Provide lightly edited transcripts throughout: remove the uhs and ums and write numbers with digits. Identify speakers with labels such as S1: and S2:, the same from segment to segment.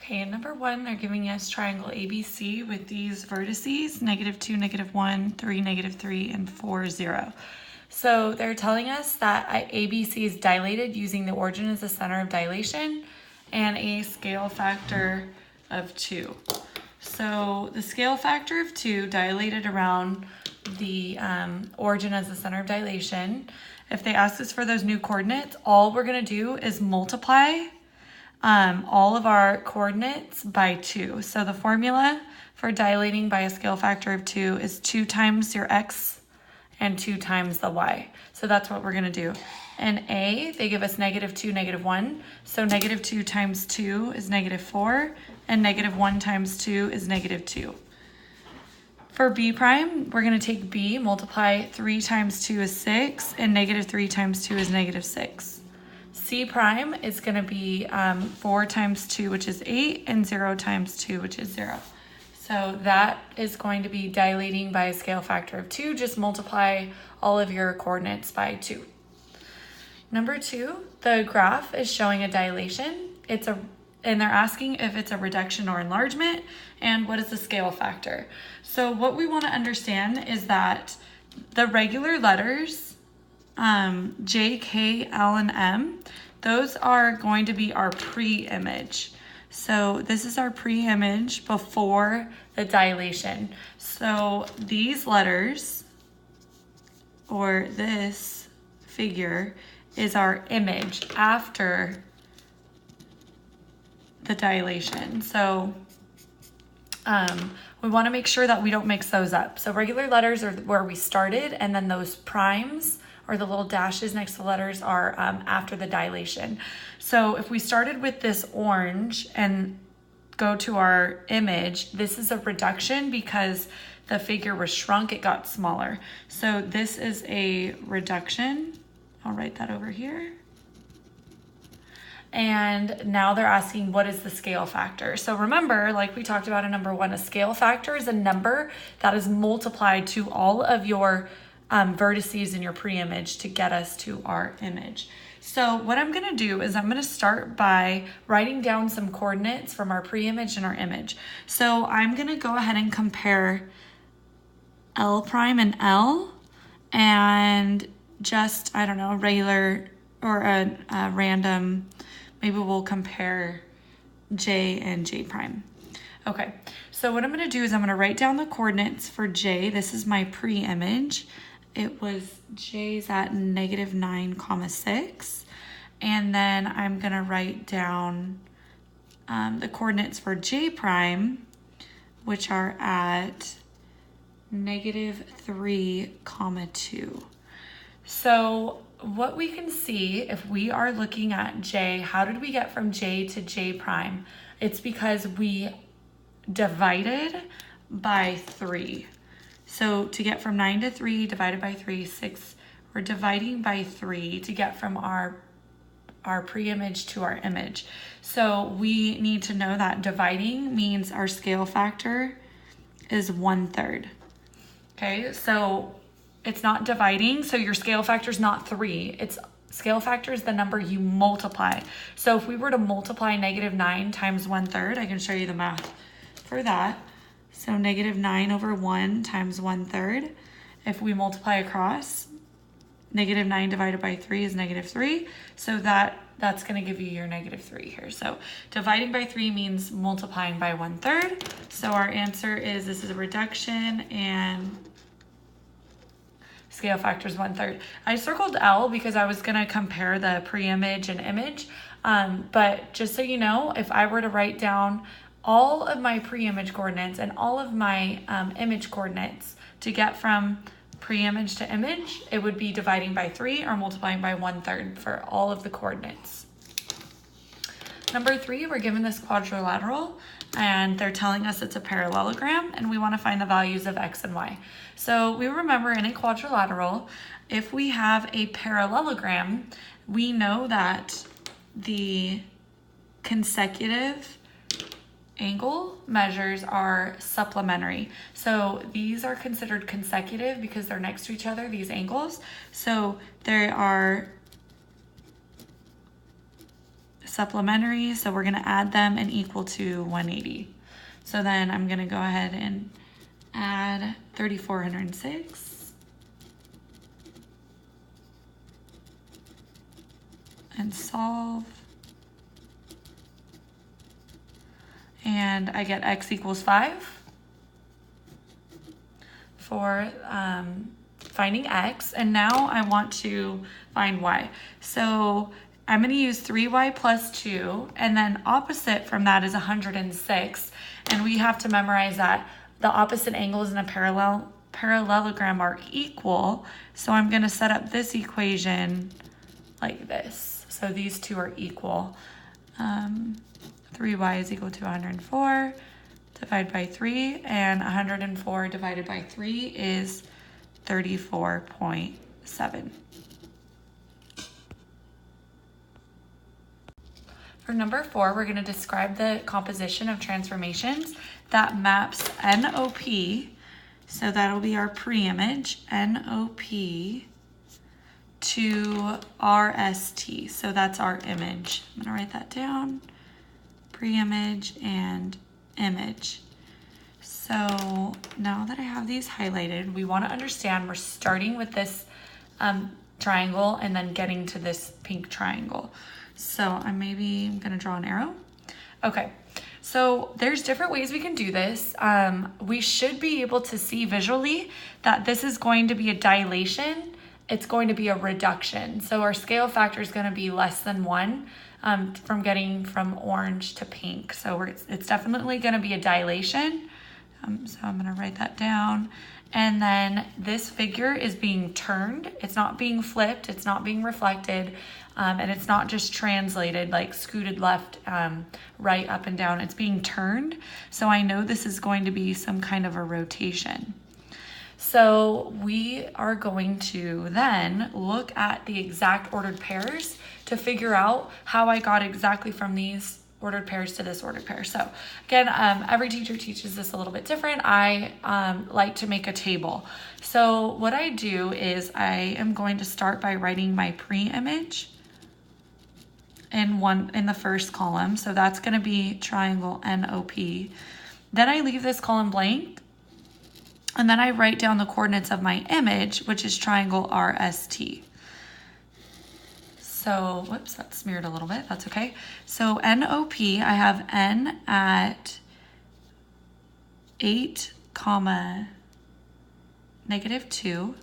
S1: Okay, in number 1, they're giving us triangle ABC with these vertices, -2, -1, 3, -3, and 4, 0. So they're telling us that ABC is dilated using the origin as the center of dilation and a scale factor of 2. So the scale factor of 2 dilated around the origin as the center of dilation. If they ask us for those new coordinates, all we're going to do is multiply all of our coordinates by 2. So the formula for dilating by a scale factor of 2 is 2 times your x and 2 times the y. So that's what we're going to do. In A, they give us -2, -1. So -2 times 2 is -4, and -1 times 2 is -2. For B prime, we're going to take B, multiply 3 times 2 is 6, and -3 times 2 is -6. C prime is going to be 4 times 2, which is 8, and 0 times 2, which is 0. So that is going to be dilating by a scale factor of 2. Just multiply all of your coordinates by 2. Number 2, the graph is showing a dilation. And they're asking if it's a reduction or enlargement, and what is the scale factor. So what we want to understand is that the regular letters, J, K, L, and M, those are going to be our pre-image. So this is our pre-image before the dilation. So these letters, or this figure, is our image after the dilation. So we want to make sure that we don't mix those up. So regular letters are where we started, and then those primes, or the little dashes next to the letters, are after the dilation. So if we started with this orange and go to our image, this is a reduction because the figure was shrunk, it got smaller. So this is a reduction. I'll write that over here. And now they're asking, what is the scale factor? So remember, like we talked about in number 1, a scale factor is a number that is multiplied to all of your vertices in your pre-image to get us to our image. So what I'm going to do is I'm going to start by writing down some coordinates from our pre-image and our image. So I'm going to go ahead and compare L prime and L, and just, I don't know, a regular or a random, maybe we'll compare J and J prime. Okay, so what I'm going to do is I'm going to write down the coordinates for J. This is my pre-image. It was J's at -9, 6. And then I'm going to write down the coordinates for J prime, which are at -3, 2. So what we can see, if we are looking at J, how did we get from J to J prime? It's because we divided by 3. So to get from 9 to 3 divided by 3, 6, we're dividing by 3 to get from our pre-image to our image. So we need to know that dividing means our scale factor is 1/3. Okay, so it's not dividing, so your scale factor is not 3. It's scale factor is the number you multiply. So if we were to multiply -9 times 1/3, I can show you the math for that. So -9/1 times 1/3. If we multiply across, -9 divided by 3 is -3. So that's going to give you your -3 here. So dividing by 3 means multiplying by 1/3. So our answer is this is a reduction, and scale factor is 1/3. I circled L because I was going to compare the pre-image and image. But just so you know, if I were to write down all of my pre-image coordinates and all of my image coordinates to get from pre-image to image, it would be dividing by 3 or multiplying by 1/3 for all of the coordinates. Number 3, we're given this quadrilateral, and they're telling us it's a parallelogram, and we want to find the values of x and y. So we remember in a quadrilateral, if we have a parallelogram, we know that the consecutive angle measures are supplementary. So these are considered consecutive because they're next to each other, these angles. So they are supplementary, so we're gonna add them and equal to 180. So then I'm gonna go ahead and add 3,406 and solve. And I get x equals 5 for finding x. And now I want to find y. So I'm going to use 3y plus 2, and then opposite from that is 106. And we have to memorize that the opposite angles in a parallelogram are equal. So I'm going to set up this equation like this. So these two are equal. 3y is equal to 104 divided by 3, and 104 divided by 3 is 34.7. For number 4, we're going to describe the composition of transformations that maps NOP, so that'll be our pre-image, NOP, to RST, so that's our image. I'm going to write that down, pre-image and image. So now that I have these highlighted, we want to understand we're starting with this triangle and then getting to this pink triangle. So I'm gonna draw an arrow. Okay, so there's different ways we can do this. We should be able to see visually that this is going to be a dilation, it's going to be a reduction. So our scale factor is gonna be less than 1 from getting from orange to pink. So it's definitely gonna be a dilation. So I'm gonna write that down. And then this figure is being turned. It's not being flipped, it's not being reflected, and it's not just translated like scooted left, right, up and down. It's being turned. So I know this is going to be some kind of a rotation. So we are going to then look at the exact ordered pairs to figure out how I got exactly from these ordered pairs to this ordered pair. So again, every teacher teaches this a little bit different. I like to make a table. So what I do is I am going to start by writing my pre-image in the first column. So that's going to be triangle NOP. Then I leave this column blank, and then I write down the coordinates of my image, which is triangle RST. So, whoops, that smeared a little bit, that's okay. So NOP, I have N at 8, -2.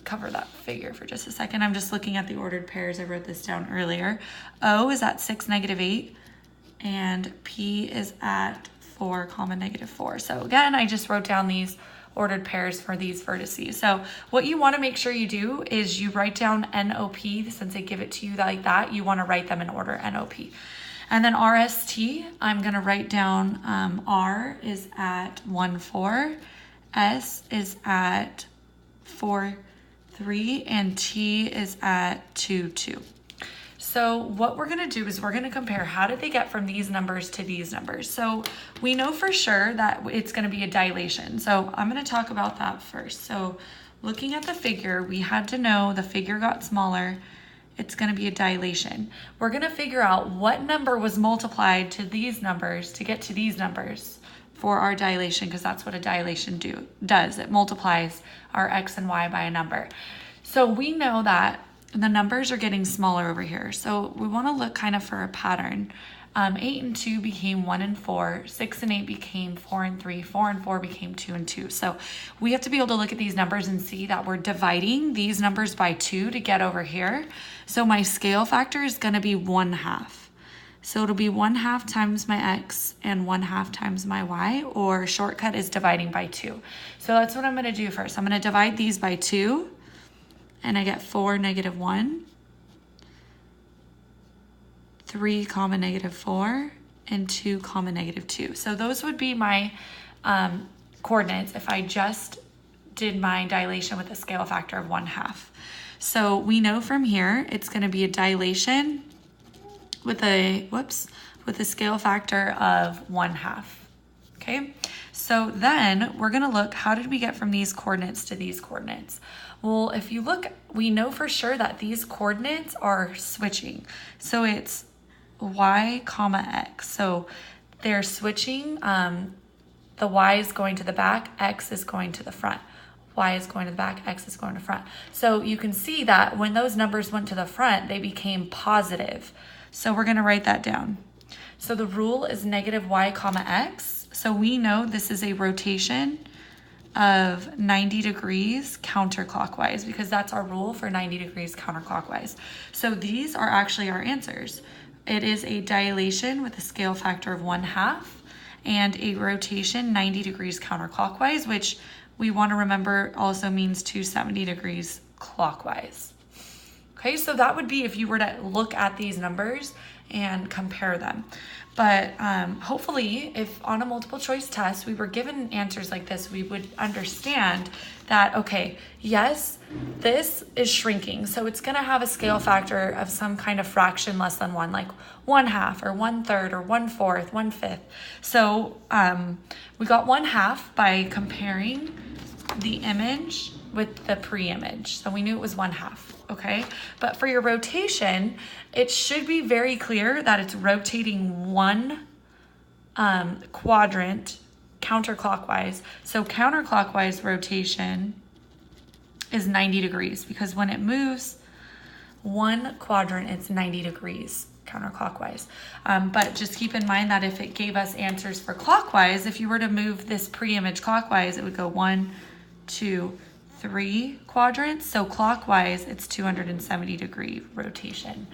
S1: Cover that figure for just a second. I'm just looking at the ordered pairs. I wrote this down earlier. O is at 6, -8, and P is at 4, -4. So again, I just wrote down these ordered pairs for these vertices. So what you want to make sure you do is you write down NOP, since they give it to you like that, you want to write them in order, NOP. And then RST, I'm going to write down R is at 1, 4, S is at 4, 3, and T is at 2, 2. So what we're gonna do is we're gonna compare how did they get from these numbers to these numbers. So we know for sure that it's gonna be a dilation. So I'm gonna talk about that first. So looking at the figure, we had to know the figure got smaller. It's gonna be a dilation. We're gonna figure out what number was multiplied to these numbers to get to these numbers for our dilation, because that's what a dilation does. It multiplies our X and Y by a number. So we know that the numbers are getting smaller over here. So we want to look kind of for a pattern. 8 and 2 became 1 and 4. 6 and 8 became 4 and 3. 4 and 4 became 2 and 2. So we have to be able to look at these numbers and see that we're dividing these numbers by 2 to get over here. So my scale factor is going to be 1/2. So it'll be 1/2 times my X and 1/2 times my Y, or shortcut is dividing by 2. So that's what I'm going to do first. I'm going to divide these by 2. And I get 4, -1, 3, -4, and 2, -2. So those would be my coordinates if I just did my dilation with a scale factor of 1/2. So we know from here it's going to be a dilation with a scale factor of 1/2. Okay, so then we're going to look, how did we get from these coordinates to these coordinates? Well, if you look, we know for sure that these coordinates are switching. So it's y comma x. So they're switching, the y is going to the back, x is going to the front. Y is going to the back, x is going to the front. So you can see that when those numbers went to the front, they became positive. So we're gonna write that down. So the rule is negative y comma x. So we know this is a rotation of 90 degrees counterclockwise because that's our rule for 90 degrees counterclockwise. So these are actually our answers. It is a dilation with a scale factor of 1/2 and a rotation 90 degrees counterclockwise, which we want to remember also means 270 degrees clockwise. Okay, so that would be if you were to look at these numbers and compare them. But hopefully, if on a multiple choice test we were given answers like this, we would understand that, okay, yes, this is shrinking. So it's gonna have a scale factor of some kind of fraction less than 1, like 1/2 or 1/3 or 1/4, 1/5. So we got 1/2 by comparing the image with the pre-image. So we knew it was 1/2, okay? But for your rotation, it should be very clear that it's rotating one quadrant counterclockwise. So counterclockwise rotation is 90 degrees because when it moves one quadrant, it's 90 degrees counterclockwise. But just keep in mind that if it gave us answers for clockwise, if you were to move this pre-image clockwise, it would go 1, 2, 3 quadrants. So clockwise, it's 270 degree rotation.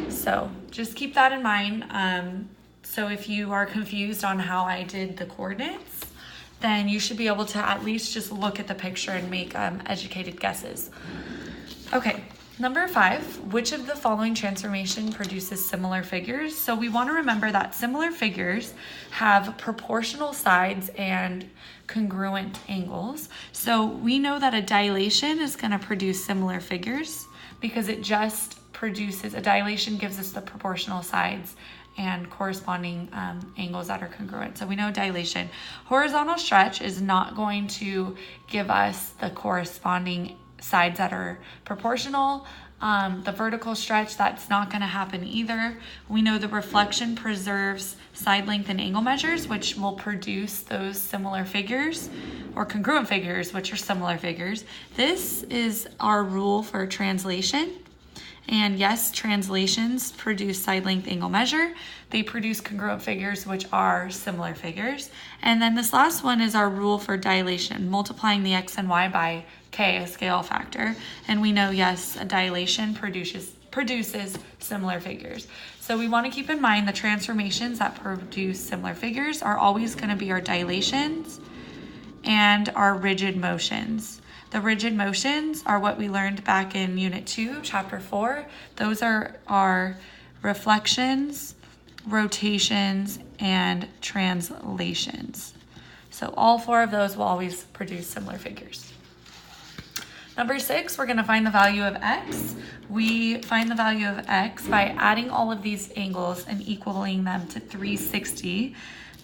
S1: So just keep that in mind. So if you are confused on how I did the coordinates, then you should be able to at least just look at the picture and make educated guesses. Okay, number 5, which of the following transformation produces similar figures? So we want to remember that similar figures have proportional sides and congruent angles. So we know that a dilation is going to produce similar figures because it just produces, a dilation gives us the proportional sides and corresponding angles that are congruent. So we know dilation. Horizontal stretch is not going to give us the corresponding sides that are proportional. The vertical stretch, that's not going to happen either. We know the reflection preserves side length and angle measures, which will produce those similar figures, or congruent figures, which are similar figures. This is our rule for translation. And yes, translations produce side length angle measure. They produce congruent figures, which are similar figures. And then this last one is our rule for dilation, multiplying the x and y by k, a scale factor. And we know, yes, a dilation produces similar figures. So we want to keep in mind the transformations that produce similar figures are always going to be our dilations and our rigid motions. The rigid motions are what we learned back in Unit 2, Chapter 4. Those are our reflections, rotations, and translations. So all 4 of those will always produce similar figures. Number 6, we're going to find the value of x. We find the value of x by adding all of these angles and equaling them to 360.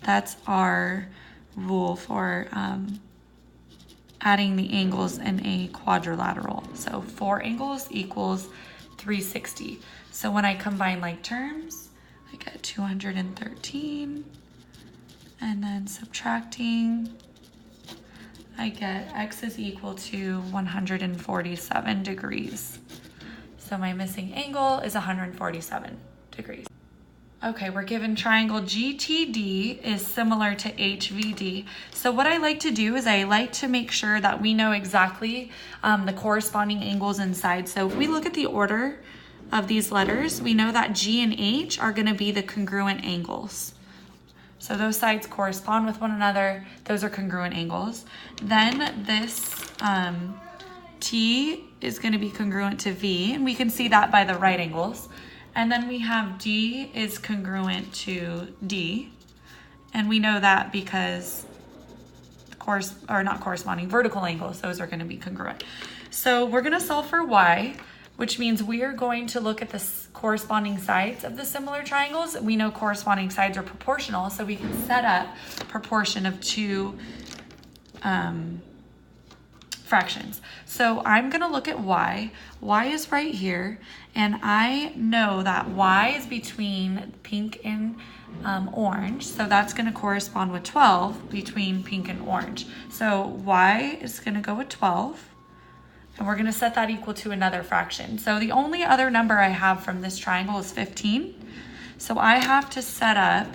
S1: That's our rule for adding the angles in a quadrilateral. So 4 angles equals 360. So when I combine like terms, I get 213, and then subtracting, I get x is equal to 147 degrees. So my missing angle is 147 degrees. Okay, we're given triangle GTD is similar to HVD. So what I like to do is I like to make sure that we know exactly the corresponding angles inside. So if we look at the order of these letters, we know that G and H are going to be the congruent angles. So those sides correspond with one another. Those are congruent angles. Then this T is going to be congruent to V, and we can see that by the right angles. And then we have D is congruent to D, and we know that because not corresponding vertical angles, those are going to be congruent. So we're going to solve for y, which means we are going to look at the corresponding sides of the similar triangles. We know corresponding sides are proportional, so we can set up proportion of 2 fractions. So I'm gonna look at y. Y is right here, and I know that y is between pink and orange, so that's gonna correspond with 12 between pink and orange. So y is gonna go with 12, and we're gonna set that equal to another fraction. So the only other number I have from this triangle is 15. So I have to set up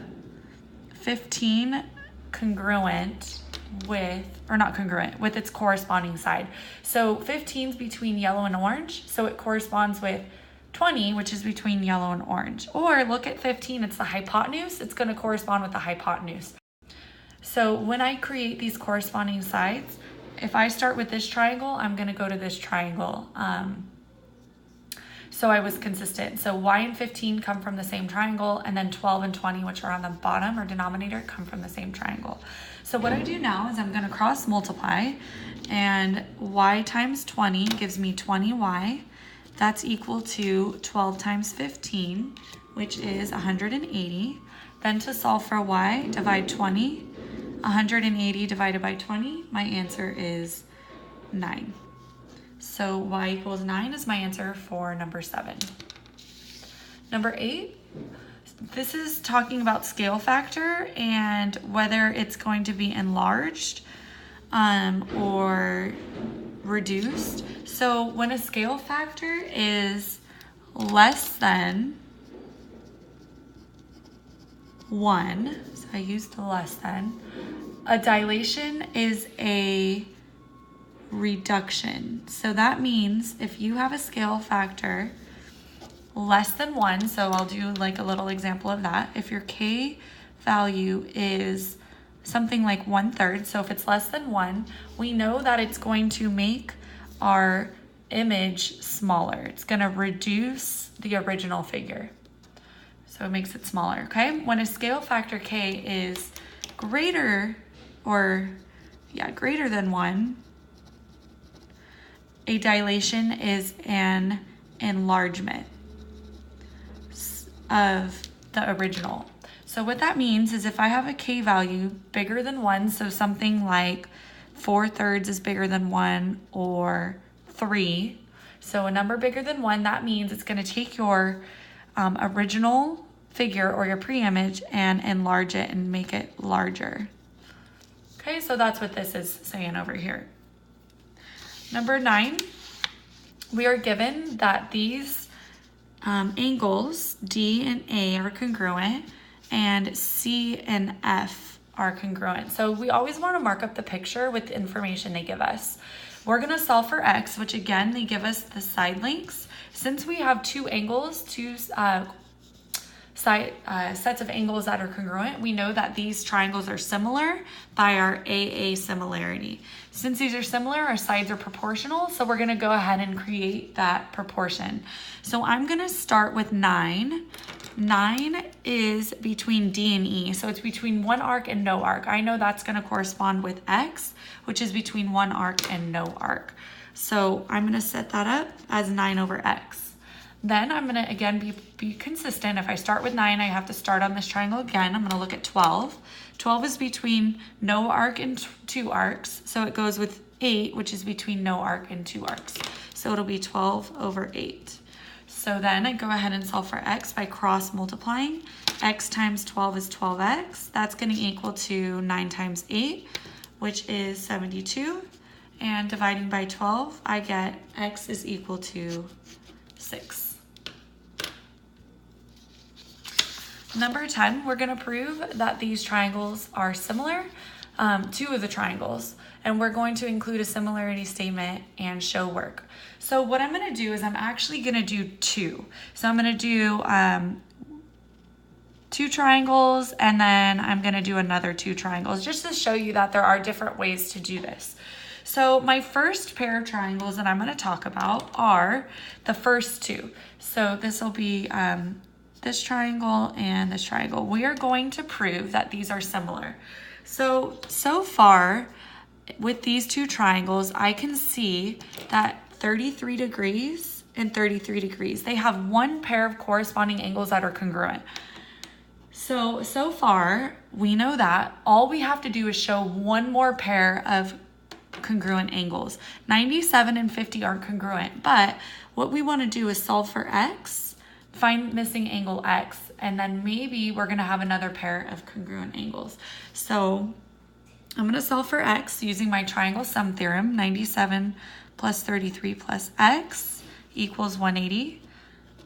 S1: 15 congruent with, or not congruent, with its corresponding side. So 15 is between yellow and orange, so it corresponds with 20, which is between yellow and orange. Or look at 15, it's the hypotenuse, it's gonna correspond with the hypotenuse. So when I create these corresponding sides, if I start with this triangle, I'm gonna go to this triangle. So I was consistent. So y and 15 come from the same triangle, and then 12 and 20, which are on the bottom or denominator, come from the same triangle. So what I do now is I'm gonna cross multiply, and y times 20 gives me 20y. That's equal to 12 times 15, which is 180. Then to solve for y, divide 20. 180 divided by 20, my answer is 9. So y equals 9 is my answer for number 7. Number 8, this is talking about scale factor and whether it's going to be enlarged or reduced. So when a scale factor is less than 1, so I used the less than, a dilation is a reduction. So that means if you have a scale factor less than 1, so I'll do like a little example of that. If your k value is something like 1/3, so if it's less than 1, we know that it's going to make our image smaller. It's going to reduce the original figure. So it makes it smaller, okay? When a scale factor k is greater than 1, a dilation is an enlargement of the original. So what that means is if I have a k value bigger than 1, so something like 4/3 is bigger than 1 or 3, so a number bigger than 1, that means it's going to take your original figure or your pre-image and enlarge it and make it larger. Okay, so that's what this is saying over here. Number 9, we are given that these angles D and A are congruent and C and F are congruent. So we always want to mark up the picture with the information they give us. We're going to solve for x, which again, they give us the side lengths. Since we have two angles, sets of angles that are congruent, we know that these triangles are similar by our AA similarity. Since these are similar, our sides are proportional, so we're gonna go ahead and create that proportion. So I'm gonna start with 9. 9 is between D and E, so it's between one arc and no arc. I know that's gonna correspond with X, which is between one arc and no arc. So I'm gonna set that up as 9 over X. Then I'm gonna again be consistent. If I start with 9, I have to start on this triangle again. I'm gonna look at 12. 12 is between no arc and 2 arcs. So it goes with 8, which is between no arc and 2 arcs. So it'll be 12 over 8. So then I go ahead and solve for x by cross multiplying. X times 12 is 12x. That's gonna equal to 9 times 8, which is 72. And dividing by 12, I get x is equal to 6. Number 10, we're gonna prove that these triangles are similar, 2 of the triangles, and we're going to include a similarity statement and show work. So what I'm gonna do is I'm actually gonna do 2. So I'm gonna do 2 triangles, and then I'm gonna do another 2 triangles, just to show you that there are different ways to do this. So my first pair of triangles that I'm gonna talk about are the first 2. So this will be this triangle and this triangle. We are going to prove that these are similar. So far with these 2 triangles, I can see that 33 degrees and 33 degrees, they have one pair of corresponding angles that are congruent. So far, we know that all we have to do is show one more pair of 5 congruent angles. 97 and 50 aren't congruent, but what we want to do is solve for x, find missing angle x, and then maybe we're going to have another pair of congruent angles. So I'm going to solve for x using my triangle sum theorem. 97 plus 33 plus x equals 180.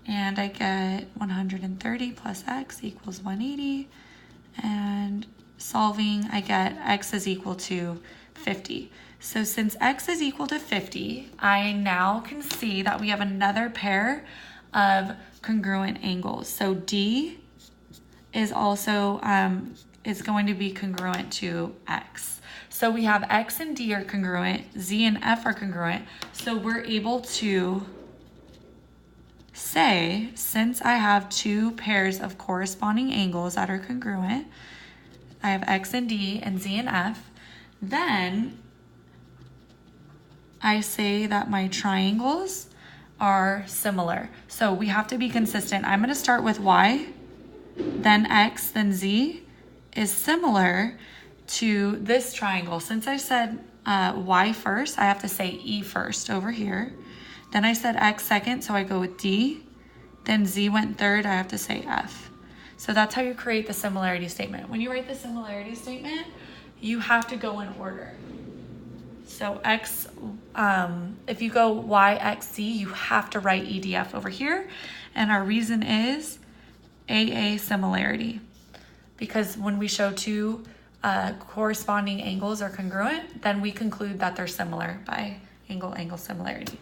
S1: And I get 130 plus x equals 180. And solving, I get x is equal to 50. So since x is equal to 50, I now can see that we have another pair of congruent angles. So D is also is going to be congruent to x. So we have x and D are congruent, z and f are congruent. So we're able to say, since I have two pairs of corresponding angles that are congruent, I have x and D and z and f, then I say that my triangles are similar. So we have to be consistent. I'm going to start with y, then x, then z is similar to this triangle. Since I said y first, I have to say e first over here. Then I said x second, so I go with D. Then z went third, I have to say f. So that's how you create the similarity statement. When you write the similarity statement, you have to go in order. So x, if you go y, x, z, you have to write EDF over here. And our reason is AA similarity. Because when we show two corresponding angles are congruent, then we conclude that they're similar by angle-angle similarity.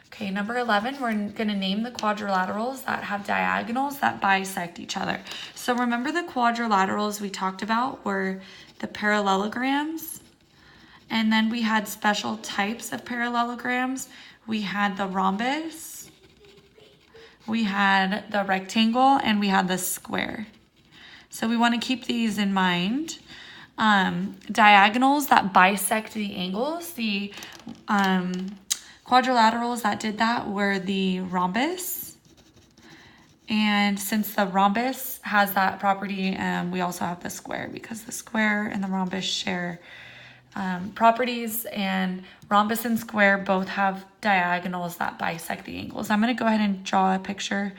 S1: Okay, number 11, we're going to name the quadrilaterals that have diagonals that bisect each other. So remember the quadrilaterals we talked about were the parallelograms, and then we had special types of parallelograms. We had the rhombus, we had the rectangle, and we had the square. So we want to keep these in mind. Diagonals that bisect the angles, the quadrilaterals that did that were the rhombus. And since the rhombus has that property, we also have the square, because the square and the rhombus share properties, and rhombus and square both have diagonals that bisect the angles. I'm going to go ahead and draw a picture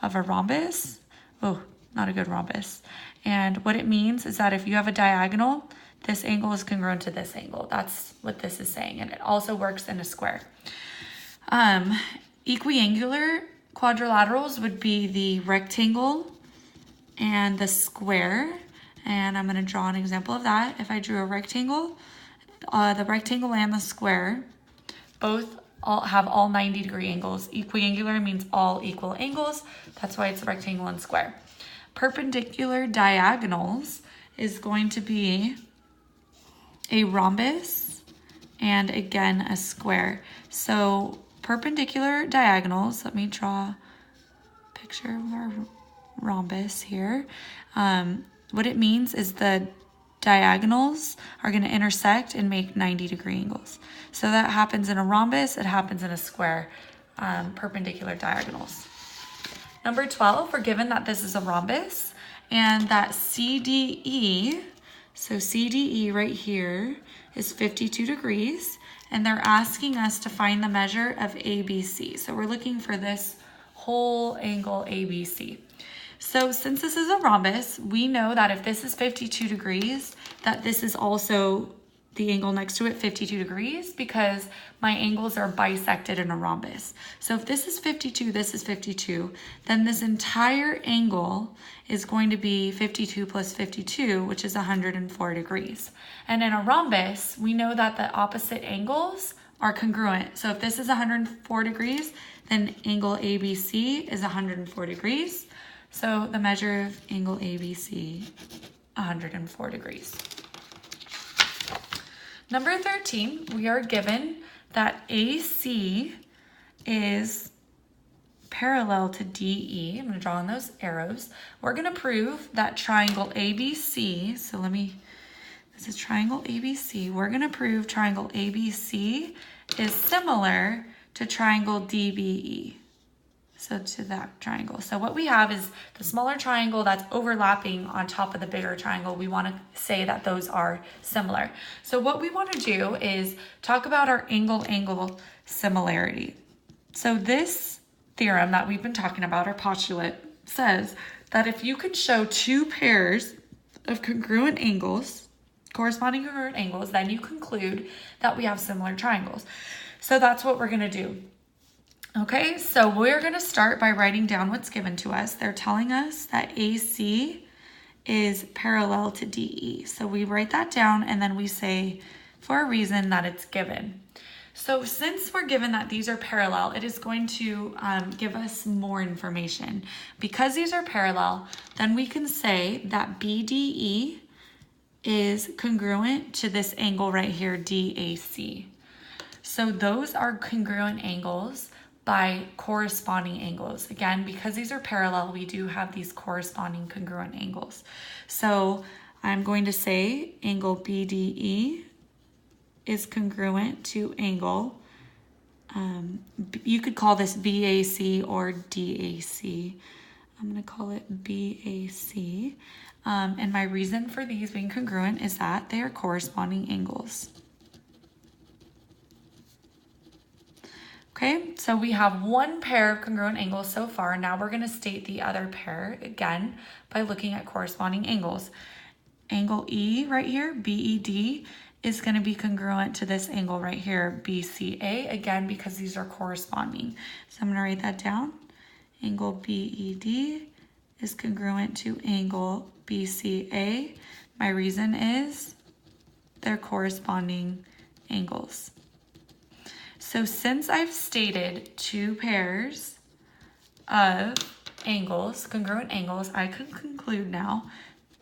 S1: of a rhombus. Oh, not a good rhombus. And what it means is that if you have a diagonal, this angle is congruent to this angle. That's what this is saying. And it also works in a square. Equiangular quadrilaterals would be the rectangle and the square. And I'm going to draw an example of that. If I drew a rectangle, the rectangle and the square both have all 90-degree angles. Equiangular means all equal angles. That's why it's rectangle and square. Perpendicular diagonals is going to be a rhombus and again a square. So perpendicular diagonals, let me draw a picture of our rhombus here. What it means is the diagonals are going to intersect and make 90-degree angles. So that happens in a rhombus, it happens in a square, perpendicular diagonals. Number 12, we're given that this is a rhombus and that CDE, so CDE right here is 52 degrees, and they're asking us to find the measure of ABC. So we're looking for this whole angle ABC. So since this is a rhombus, we know that if this is 52 degrees, that this is also the angle next to it 52 degrees, because my angles are bisected in a rhombus. So if this is 52, this is 52, then this entire angle is going to be 52 plus 52, which is 104 degrees. And in a rhombus, we know that the opposite angles are congruent. So if this is 104 degrees, then angle ABC is 104 degrees. So the measure of angle ABC, 104 degrees. Number 13, we are given that AC is parallel to DE. I'm going to draw on those arrows. We're going to prove that triangle ABC, so this is triangle ABC. We're going to prove triangle ABC is similar to triangle DBE. So to that triangle. So what we have is the smaller triangle that's overlapping on top of the bigger triangle. We want to say that those are similar. So what we want to do is talk about our angle-angle similarity. So this theorem that we've been talking about, our postulate, says that if you can show two pairs of congruent angles, corresponding congruent angles, then you conclude that we have similar triangles. So that's what we're going to do. Okay, so we're going to start by writing down what's given to us. They're telling us that AC is parallel to DE. So we write that down and then we say for a reason that it's given. So since we're given that these are parallel, it is going to give us more information. Because these are parallel, then we can say that BDE is congruent to this angle right here, DAC. So those are congruent angles by corresponding angles. Again, because these are parallel, we do have these corresponding congruent angles. So I'm going to say angle BDE is congruent to angle, you could call this BAC or DAC. I'm going to call it BAC. And my reason for these being congruent is that they are corresponding angles. Okay, so we have one pair of congruent angles so far. Now we're going to state the other pair again by looking at corresponding angles. Angle E right here, BED, is going to be congruent to this angle right here, BCA, again, because these are corresponding. So I'm going to write that down. Angle BED is congruent to angle BCA. My reason is they're corresponding angles. So since I've stated two pairs of angles, congruent angles, I can conclude now,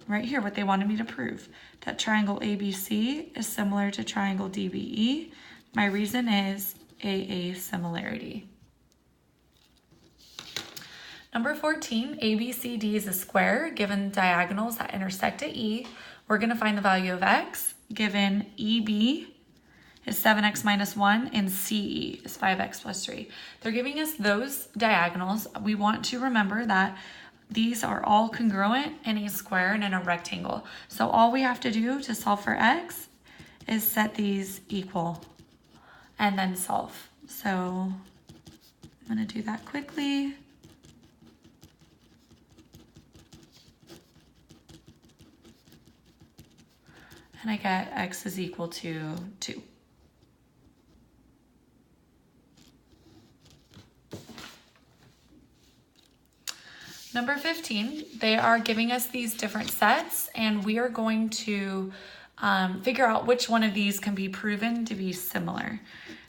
S1: right here, what they wanted me to prove, that triangle ABC is similar to triangle DBE. My reason is AA similarity. Number 14, ABCD is a square given diagonals that intersect at E. We're going to find the value of x, given EB is 7x minus 1 and CE is 5x plus 3. They're giving us those diagonals. We want to remember that these are all congruent in a square and in a rectangle. So all we have to do to solve for x is set these equal and then solve. So I'm going to do that quickly. And I get x is equal to 2. Number 15, they are giving us these different sets, and we are going to figure out which one of these can be proven to be similar.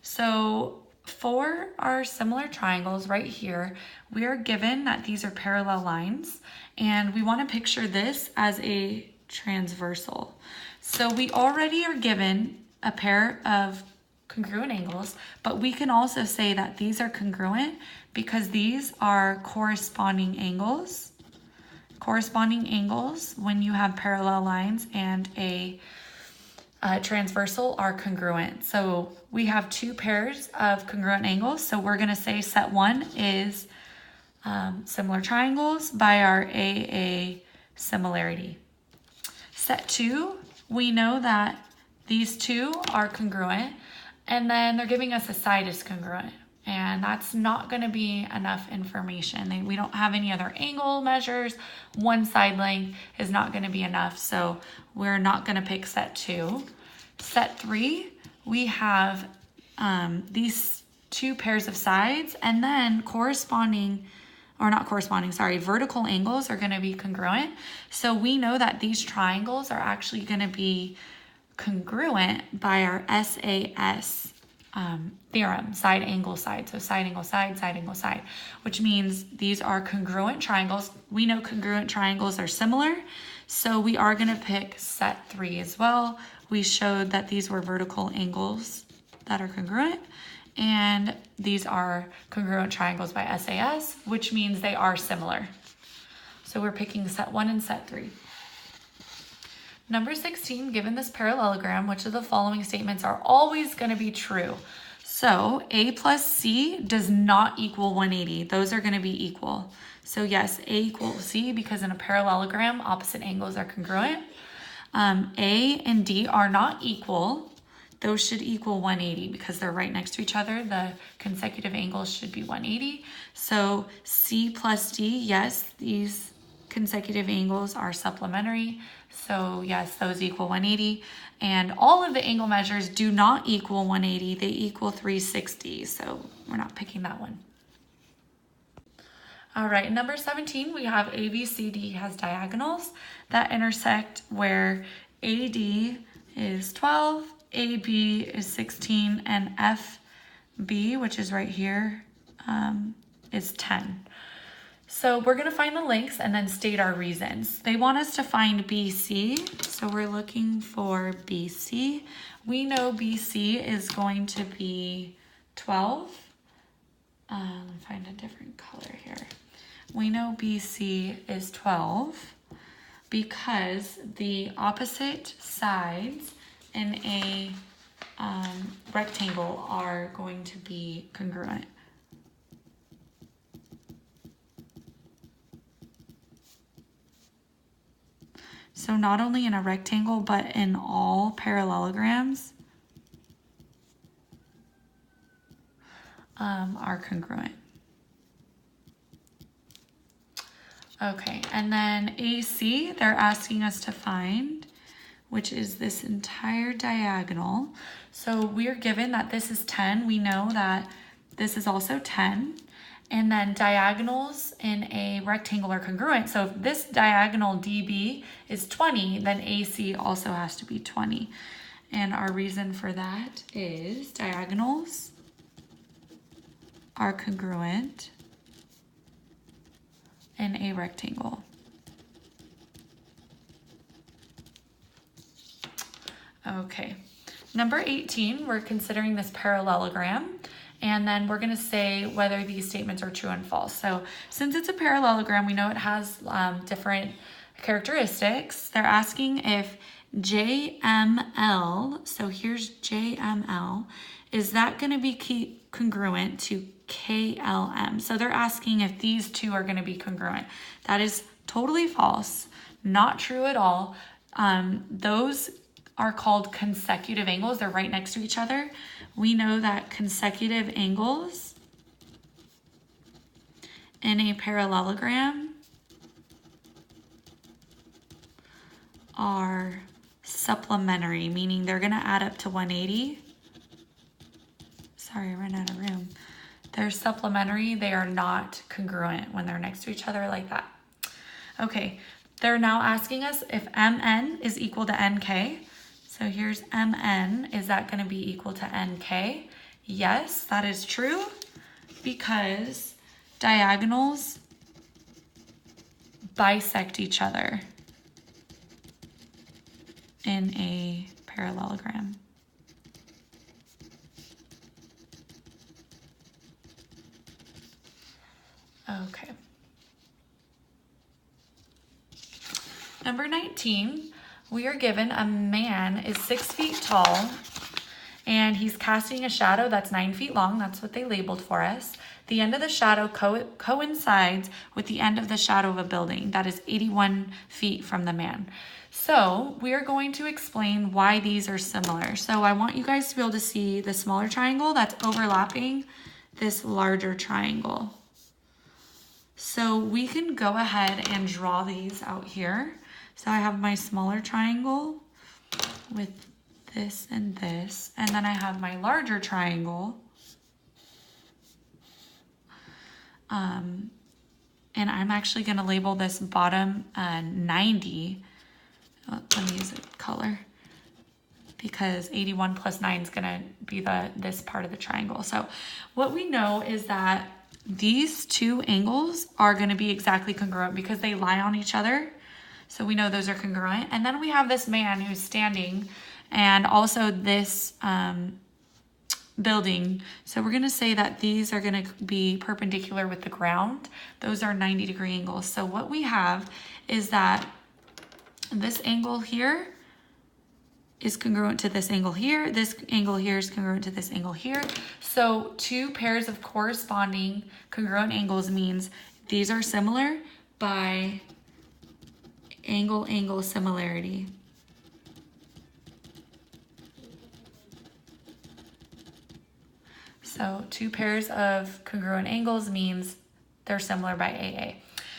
S1: So for our similar triangles right here, we are given that these are parallel lines, and we want to picture this as a transversal. So we already are given a pair of congruent angles, but we can also say that these are congruent because these are corresponding angles. Corresponding angles, when you have parallel lines and a transversal, are congruent. So we have two pairs of congruent angles. So we're going to say set 1 is similar triangles by our AA similarity. Set 2, we know that these two are congruent, and then they're giving us a side is congruent. And that's not going to be enough information. We don't have any other angle measures. One side length is not going to be enough, so we're not going to pick set 2. Set 3, we have these two pairs of sides, and then vertical angles are going to be congruent. So we know that these triangles are actually going to be congruent by our SAS theorem, side angle side. So side angle side, which means these are congruent triangles. We know congruent triangles are similar, so we are going to pick set 3 as well. We showed that these were vertical angles that are congruent, and these are congruent triangles by SAS, which means they are similar. So we're picking set 1 and set 3. Number 16, given this parallelogram, which of the following statements are always going to be true? So A plus C does not equal 180. Those are going to be equal. So yes, A equals C because in a parallelogram, opposite angles are congruent. A and D are not equal. Those should equal 180 because they're right next to each other. The consecutive angles should be 180. So C plus D, yes, these consecutive angles are supplementary. So yes, those equal 180. And all of the angle measures do not equal 180. They equal 360. So we're not picking that one. All right, number 17, we have ABCD has diagonals that intersect where AD is 12, AB is 16, and FB, which is right here, is 10. So we're going to find the lengths and then state our reasons. They want us to find BC, so we're looking for BC. We know BC is going to be 12. Let me find a different color here. We know BC is 12 because the opposite sides in a rectangle are going to be congruent. So not only in a rectangle, but in all parallelograms are congruent. Okay, and then AC, they're asking us to find, which is this entire diagonal. So we're given that this is 10. We know that this is also 10. And then diagonals in a rectangle are congruent. So if this diagonal DB is 20, then AC also has to be 20. And our reason for that is diagonals are congruent in a rectangle. Okay, number 18, we're considering this parallelogram. And then we're going to say whether these statements are true and false. So since it's a parallelogram, we know it has different characteristics. They're asking if JML, so here's JML, is that going to be congruent to KLM? So they're asking if these two are going to be congruent. That is totally false, not true at all. Those are called consecutive angles. They're right next to each other. We know that consecutive angles in a parallelogram are supplementary, meaning they're going to add up to 180. Sorry, I ran out of room. They're supplementary. They are not congruent when they're next to each other like that. Okay, they're now asking us if MN is equal to NK. So here's MN, is that going to be equal to NK? Yes, that is true because diagonals bisect each other in a parallelogram. Okay. Number 19. We are given a man is 6 feet tall and he's casting a shadow that's 9 feet long. That's what they labeled for us. The end of the shadow coincides with the end of the shadow of a building that is 81 feet from the man. So we are going to explain why these are similar. So I want you guys to be able to see the smaller triangle that's overlapping this larger triangle. So we can go ahead and draw these out here. So I have my smaller triangle with this, and then I have my larger triangle. And I'm actually going to label this bottom 90. Let me use a color because 81 plus 9 is going to be this part of the triangle. So what we know is that these two angles are going to be exactly congruent because they lie on each other. So we know those are congruent. And then we have this man who's standing and also this building. So we're going to say that these are going to be perpendicular with the ground. Those are 90-degree angles. So what we have is that this angle here is congruent to this angle here. This angle here is congruent to this angle here. So two pairs of corresponding congruent angles means these are similar by angle-angle similarity. So two pairs of congruent angles means they're similar by AA.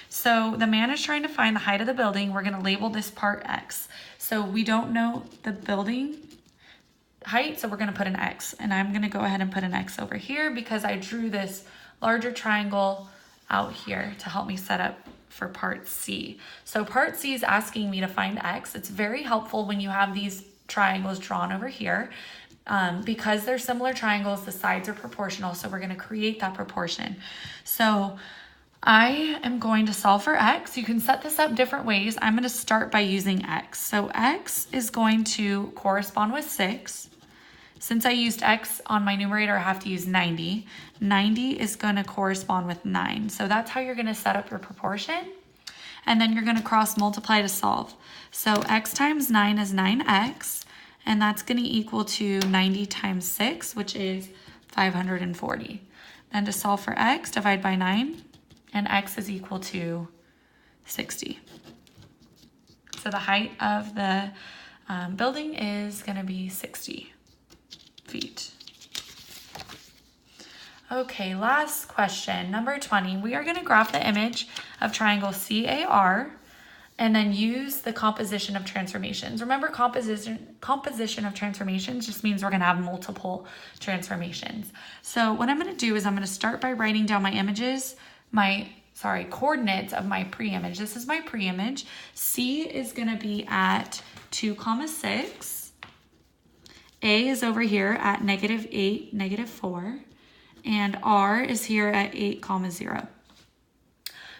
S1: So the man is trying to find the height of the building. We're going to label this part X. So we don't know the building height, so we're going to put an X. And I'm going to go ahead and put an X over here because I drew this larger triangle out here to help me set up for part C. So part C is asking me to find X. It's very helpful when you have these triangles drawn over here. Because they're similar triangles, the sides are proportional, so we're going to create that proportion. So I am going to solve for X. You can set this up different ways. I'm going to start by using X. So X is going to correspond with 6. Since I used X on my numerator, I have to use 90. 90 is going to correspond with 9. So that's how you're going to set up your proportion. And then you're going to cross multiply to solve. So X times 9 is 9X. And that's going to equal to 90 times 6, which is 540. Then to solve for X, divide by 9. And X is equal to 60. So the height of the building is going to be 60 feet. Okay, last question, number 20. We are going to graph the image of triangle CAR and then use the composition of transformations. Remember, composition of transformations just means we're going to have multiple transformations. So what I'm going to do is I'm going to start by writing down my images, coordinates of my pre-image. This is my pre-image. C is going to be at 2, 6. A is over here at -8, -4. And R is here at 8, 0.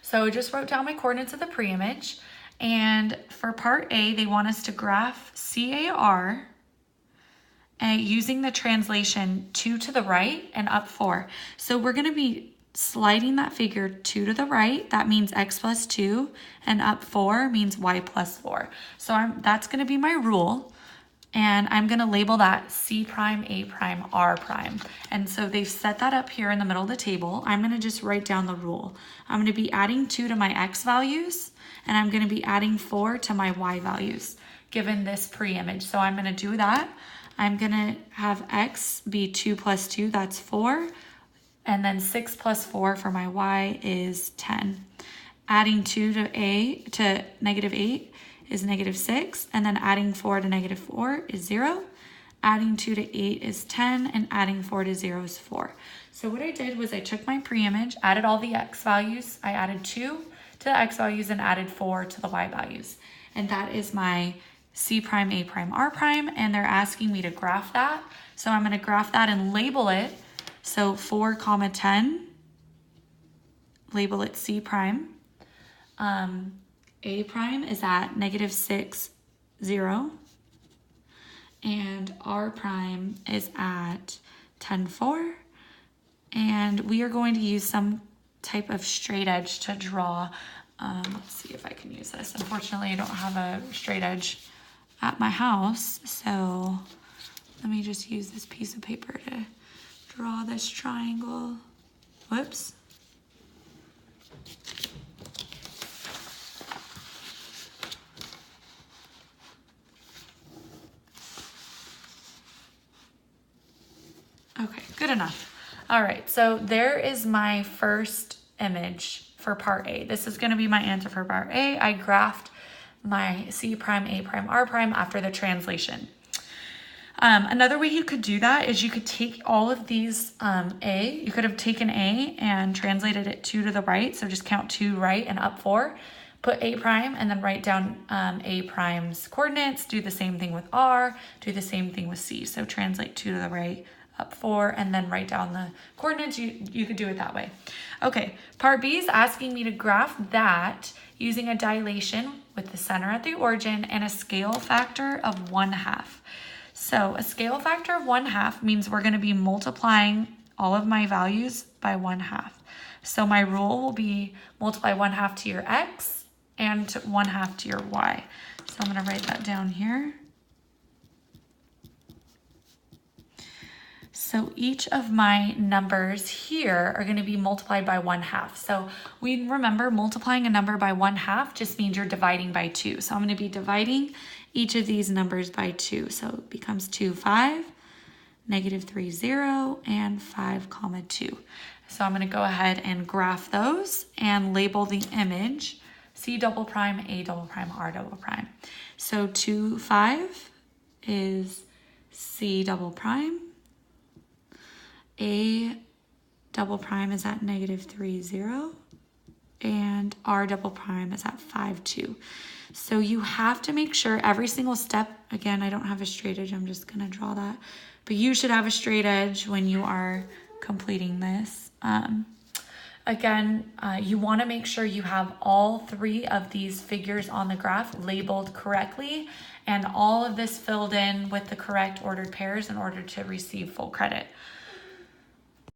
S1: So I just wrote down my coordinates of the pre-image. And for part A, they want us to graph CAR using the translation 2 to the right and up 4. So we're going to be sliding that figure 2 to the right. That means X plus 2, and up 4 means Y plus 4. So that's going to be my rule. And I'm going to label that C prime, A prime, R prime. And so they've set that up here in the middle of the table. I'm going to just write down the rule. I'm going to be adding 2 to my X values, and I'm going to be adding 4 to my Y values, given this pre-image. So I'm going to do that. I'm going to have X be 2 plus 2, that's 4. And then 6 plus 4 for my Y is 10. Adding 2 to -8 is -6, and then adding 4 to -4 is 0. Adding 2 to 8 is 10, and adding 4 to 0 is 4. So what I did was I took my pre-image, added all the X values. I added 2 to the X values and added 4 to the Y values. And that is my C prime, A prime, R prime, and they're asking me to graph that. So I'm going to graph that and label it. So 4, 10, label it C prime. A prime is at -6, 0. And R prime is at 10, 4. And we are going to use some type of straight edge to draw. Let's see if I can use this. Unfortunately, I don't have a straight edge at my house. So let me just use this piece of paper to draw this triangle. Whoops. Okay, good enough. All right, so there is my first image for part A. This is going to be my answer for part A. I graphed my C prime, A prime, R prime after the translation. Another way you could do that is you could take all of these you could have taken A and translated it 2 to the right. So just count 2 right and up 4. Put A prime and then write down A prime's coordinates. Do the same thing with R. Do the same thing with C. So translate 2 to the right, up 4, and then write down the coordinates. You could do it that way. Okay, part B is asking me to graph that using a dilation with the center at the origin and a scale factor of 1/2. So a scale factor of 1/2 means we're going to be multiplying all of my values by 1/2. So my rule will be multiply 1/2 to your X and 1/2 to your Y. So I'm going to write that down here. So each of my numbers here are going to be multiplied by 1/2. So we remember multiplying a number by 1/2 just means you're dividing by 2. So I'm going to be dividing each of these numbers by 2. So it becomes 2, 5, -3, 0, and 5, 2. So I'm going to go ahead and graph those and label the image C double prime, A double prime, R double prime. So 2, 5 is C double prime. A double prime is at -3, 0. And R double prime is at 5, 2. So you have to make sure every single step, again, I don't have a straight edge, I'm just gonna draw that, but you should have a straight edge when you are completing this. You wanna make sure you have all 3 of these figures on the graph labeled correctly and all of this filled in with the correct ordered pairs in order to receive full credit.